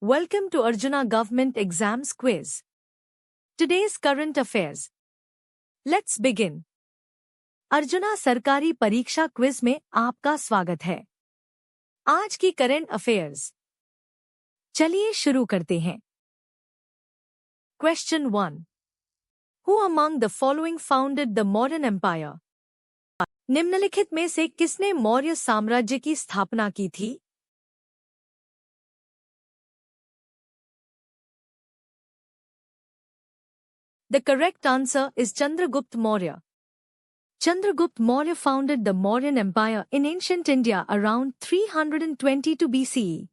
Welcome to Arjuna Government Exams Quiz. Today's current affairs. Let's begin. Arjuna सरकारी परीक्षा quiz में आपका स्वागत है। आज की करंट अफेयर्स। चलिए शुरू करते हैं। Question 1. Who among the following founded the modern empire? निम्नलिखित में से किसने मौर्य साम्राज्य की स्थापना की थी? The correct answer is Chandragupta Maurya. Chandragupta Maurya founded the Mauryan Empire in ancient India around 322 BCE.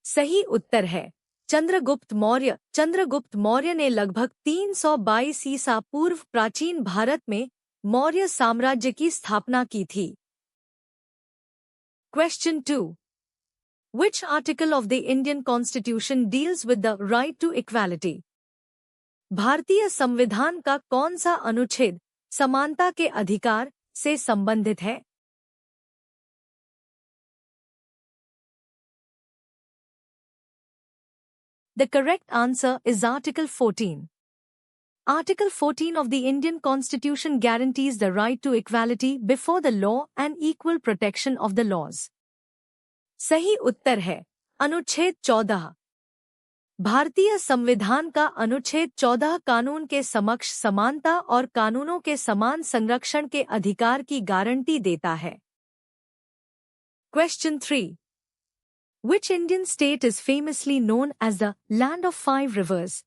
सही उत्तर है चंद्रगुप्त मौर्य। चंद्रगुप्त मौर्य ने लगभग 322 ईसा पूर्व प्राचीन भारत में मौर्य साम्राज्य की स्थापना की थी। Question 2. Which article of the Indian Constitution deals with the right to equality? भारतीय संविधान का कौन सा अनुच्छेद समानता के अधिकार से संबंधित है? The correct answer is Article 14. Article 14 of the Indian Constitution guarantees the right to equality before the law and equal protection of the laws. सही उत्तर है अनुच्छेद 14। भारतीय संविधान का अनुच्छेद 14 कानून के समक्ष समानता और कानूनों के समान संरक्षण के अधिकार की गारंटी देता है। Question 3. Which Indian state is famously known as the land of 5 rivers?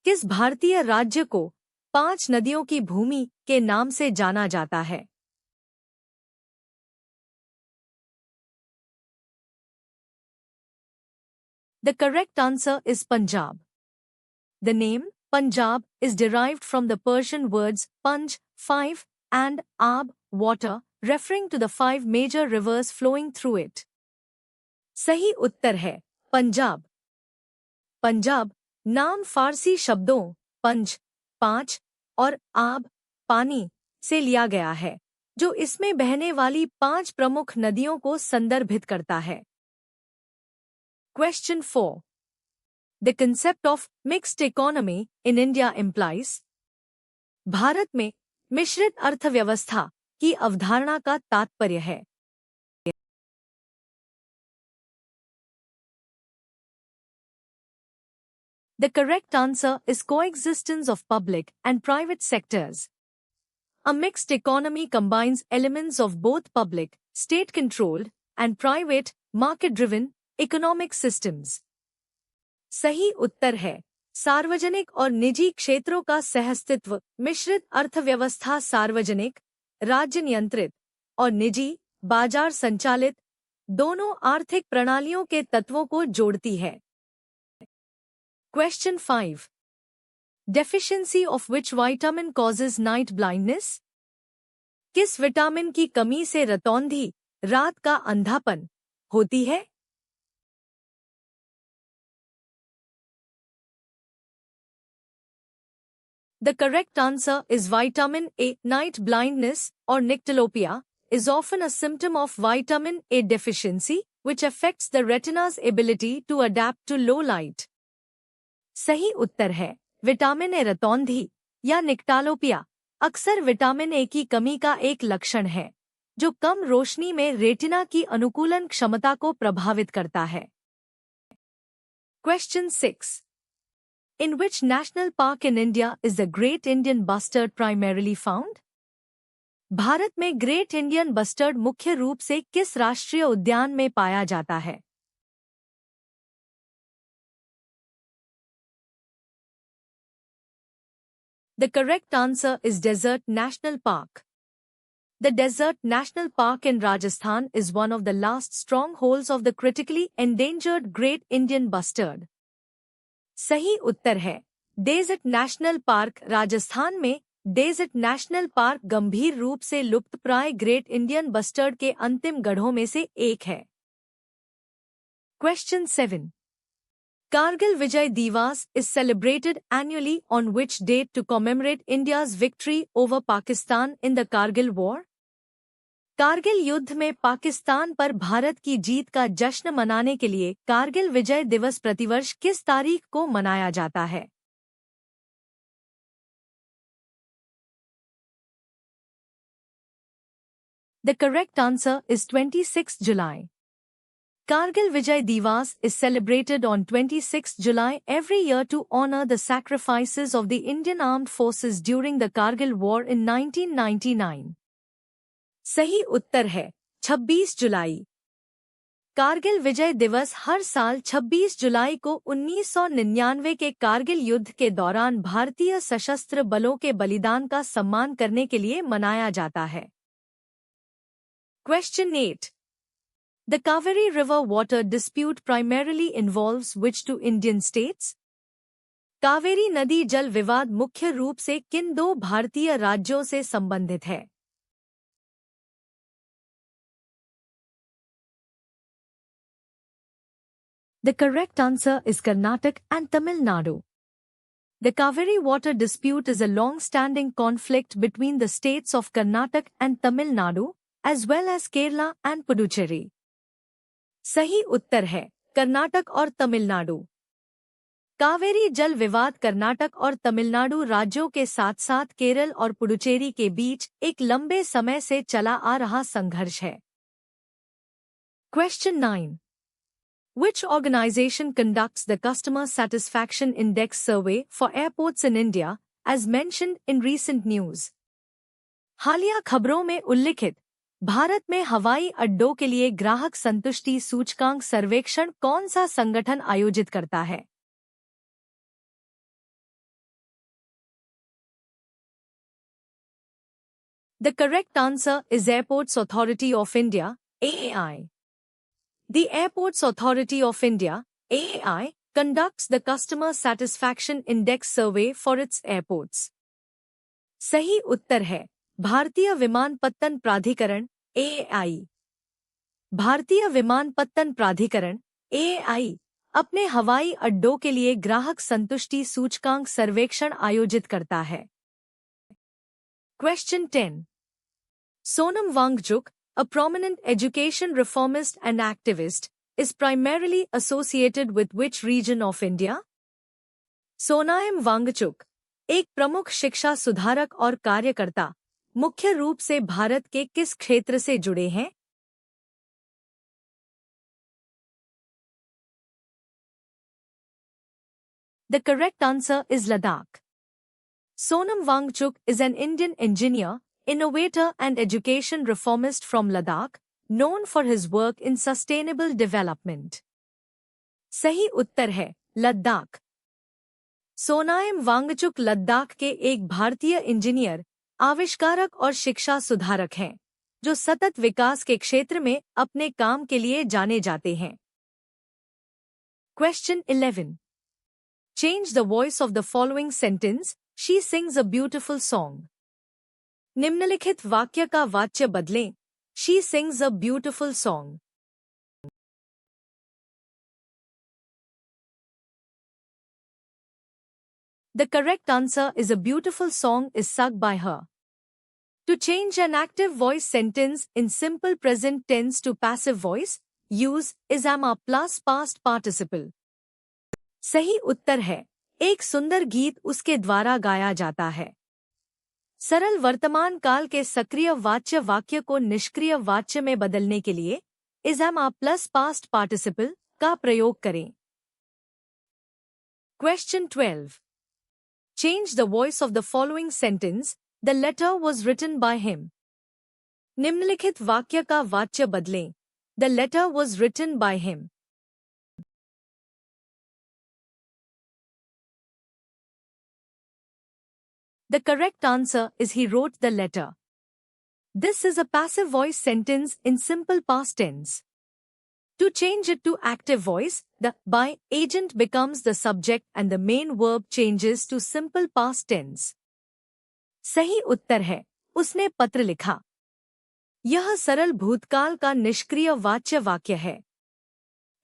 किस भारतीय राज्य को 5 नदियों की भूमि के नाम से जाना जाता है? The correct answer is Punjab. The name Punjab is derived from the Persian words Panj, 5, and Aab, water, referring to the 5 major rivers flowing through it. सही उत्तर है पंजाब। पंजाब नाम फारसी शब्दों पंज, 5 और आब, पानी से लिया गया है, जो इसमें बहने वाली 5 प्रमुख नदियों को संदर्भित करता है। Question 4. The concept of mixed economy in India implies. Bharat में मिश्रित अर्थव्यवस्था की अवधारणा का तात्पर्य है। The correct answer is coexistence of public and private sectors. A mixed economy combines elements of both public, state-controlled, and private, market-driven economic systems. सही उत्तर है सार्वजनिक और निजी क्षेत्रों का सहअस्तित्व। मिश्रित अर्थव्यवस्था सार्वजनिक, राज्य नियंत्रित और निजी, बाजार संचालित दोनों आर्थिक प्रणालियों के तत्वों को जोड़ती है। Question 5. Deficiency of which vitamin causes night blindness? किस विटामिन की कमी से रतौंधी, रात का अंधापन होती है? The correct answer is vitamin A. Night blindness, or nyctalopia, is often a symptom of vitamin A deficiency, which affects the retina's ability to adapt to low light. सही उत्तर है विटामिन ए रतौंधी या निक्टालोपिया अक्सर विटामिन ए की कमी का एक लक्षण है, जो कम रोशनी में रेटिना की अनुकूलन क्षमता को प्रभावित करता है। Question 6. In which national park in India is the Great Indian Bustard primarily found? Bharat में ग्रेट इंडियन बस्टर्ड मुख्य रूप से किस राष्ट्रीय उद्यान में पाया जाता है? The correct answer is Desert National Park. The Desert National Park in Rajasthan is one of the last strongholds of the critically endangered Great Indian Bustard. सही उत्तर है डेजर्ट नेशनल पार्क राजस्थान में। डेजर्ट नेशनल पार्क गंभीर रूप से लुप्तप्राय great Indian bustard के अंतिम गढ़ों में से एक है। Question 7. Kargil Vijay Diwas is celebrated annually on which date to commemorate India's victory over Pakistan in the Kargil War? Kargil युद्ध में पाकिस्तान पर भारत की जीत का जश्न मनाने के लिए कारगिल विजय दिवस प्रतिवर्ष किस तारीख को मनाया जाता है? The correct answer is 26 July. Kargil Vijay Divas is celebrated on 26 July every year to honor the sacrifices of the Indian Armed Forces during the Kargil War in 1999. सही उत्तर है 26 जुलाई। कारगिल विजय दिवस हर साल 26 जुलाई को 1999 के कारगिल युद्ध के दौरान भारतीय सशस्त्र बलों के बलिदान का सम्मान करने के लिए मनाया जाता है। Question 8. The Kaveri River water dispute primarily involves which two Indian states? Kaveri नदी जल विवाद मुख्य रूप से किन दो भारतीय राज्यों से संबंधित है? The correct answer is Karnataka and Tamil Nadu. The Kaveri water dispute is a long-standing conflict between the states of Karnataka and Tamil Nadu, as well as Kerala and Puducherry. सही उत्तर है कर्नाटक और तमिलनाडु। कावेरी जल विवाद कर्नाटक और तमिलनाडु राज्यों के साथ साथ केरल और पुडुचेरी के बीच एक लंबे समय से चला आ रहा संघर्ष है। Question 9. Which organization conducts the Customer Satisfaction Index survey for airports in India, as mentioned in recent news? हालिया खबरों में उल्लिखित भारत में हवाई अड्डों के लिए ग्राहक संतुष्टि सूचकांक सर्वेक्षण कौन सा संगठन आयोजित करता है? The correct answer is Airports Authority of India, AAI. The Airports Authority of India, AAI, conducts the Customer Satisfaction Index survey for its airports. सही उत्तर है भारतीय विमानपत्तन प्राधिकरण AAI। भारतीय विमानपत्तन प्राधिकरण AAI अपने हवाई अड्डों के लिए ग्राहक संतुष्टि सूचकांक सर्वेक्षण आयोजित करता है। Question 10. Sonam Wangchuk, a prominent education reformist and activist, is primarily associated with which region of India? Sonam Wangchuck, एक प्रमुख शिक्षा सुधारक और कार्यकर्ता, मुख्य रूप से भारत के किस क्षेत्र से जुड़े हैं? The correct answer is Ladakh. Sonam Wangchuk is an Indian engineer, innovator and education reformist from Ladakh, known for his work in sustainable development. सही उत्तर है लद्दाख। सोनाम वांगचुक लद्दाख के एक भारतीय इंजीनियर, आविष्कारक और शिक्षा सुधारक हैं, जो सतत विकास के क्षेत्र में अपने काम के लिए जाने जाते हैं। Question 11. Change the voice of the following sentence, she sings a beautiful song. निम्नलिखित वाक्य का वाच्य बदलें, she sings a beautiful song. The correct answer is a beautiful song is sung by her. To change an active voice sentence in simple present tense to passive voice, use is am plus past participle. सही उत्तर है एक सुंदर गीत उसके द्वारा गाया जाता है। सरल वर्तमान काल के सक्रिय वाच्य वाक्य को निष्क्रिय वाच्य में बदलने के लिए is am plus past participle का प्रयोग करें। Question 12. Change the voice of the following sentence, the letter was written by him. निम्नलिखित वाक्य का वाच्य बदलें, the letter was written by him. The correct answer is he wrote the letter. This is a passive voice sentence in simple past tense. To change it to active voice, the by agent becomes the subject and the main verb changes to simple past tense. सही उत्तर है उसने पत्र लिखा। यह सरल भूतकाल का निष्क्रिय वाच्य वाक्य है।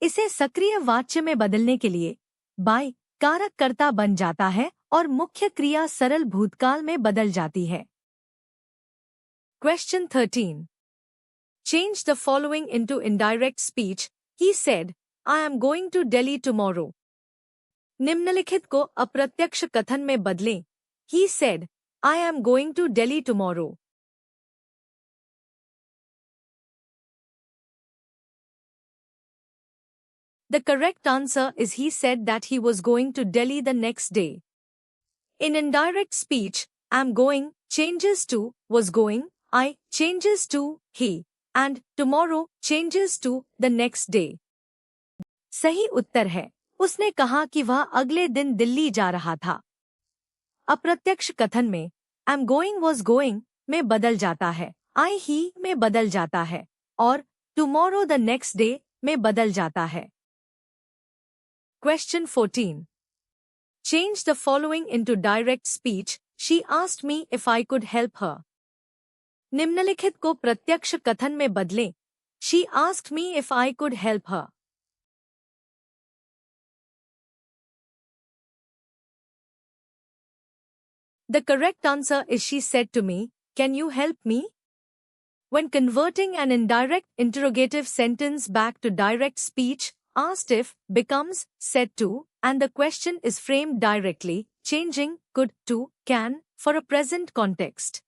इसे सक्रिय वाच्य में बदलने के लिए by कारक कर्ता बन जाता है और मुख्य क्रिया सरल भूतकाल में बदल जाती है। Question 13. Change the following into indirect speech. He said, I am going to Delhi tomorrow. निम्नलिखित को अप्रत्यक्ष कथन में बदलें. He said, I am going to Delhi tomorrow. The correct answer is he said that he was going to Delhi the next day. In indirect speech, am going changes to was going, I changes to he, and tomorrow changes to the next day. सही उत्तर है. उसने कहा कि वह अगले दिन दिल्ली जा रहा था. अप्रत्यक्ष कथन में am going was going में बदल जाता है, I he में बदल जाता है और tomorrow the next day में बदल जाता है. Question 14. Change the following into direct speech. She asked me if I could help her. निम्नलिखित को प्रत्यक्ष कथन में बदलें. She asked me if I could help her. The correct answer is she said to me, can you help me? When converting an indirect interrogative sentence back to direct speech, asked if becomes said to, and the question is framed directly, changing could to can for a present context.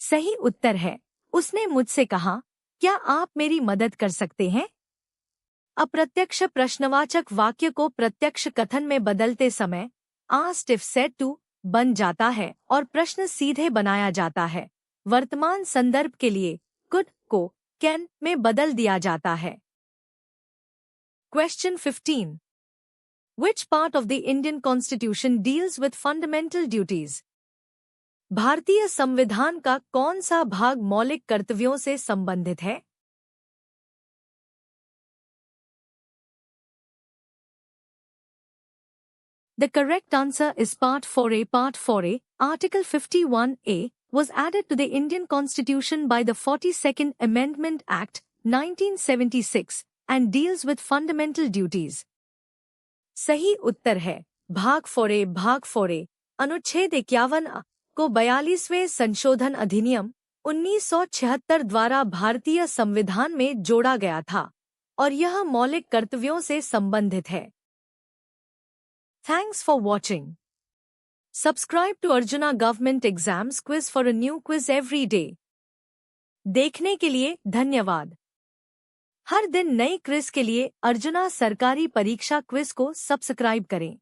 सही उत्तर है. उसने मुझसे कहा, क्या आप मेरी मदद कर सकते हैं? अप्रत्यक्ष प्रश्नवाचक वाक्य को प्रत्यक्ष कथन में बदलते समय asked if said to बन जाता है और प्रश्न सीधे बनाया जाता है. वर्तमान संदर्भ के लिए could को can में बदल दिया जाता है. Question 15. Which part of the Indian Constitution deals with fundamental duties? भारतीय संविधान का कौन सा भाग मौलिक कर्तव्यों से संबंधित है? The correct answer is Part 4A. Part 4A, Article 51A, was added to the Indian Constitution by the 42nd Amendment Act, 1976, and deals with fundamental duties. सही उत्तर है. भाग 4A अनुच्छेद 51A को 42वें संशोधन अधिनियम 1976 द्वारा भारतीय संविधान में जोड़ा गया था और यह मौलिक कर्तव्यों से संबंधित है. Thanks for watching. Subscribe to Arjuna Government Exams Quiz for a new quiz every day. देखने के लिए धन्यवाद. हर दिन नई क्विज के लिए अर्जुना सरकारी परीक्षा क्विज को सब्सक्राइब करें.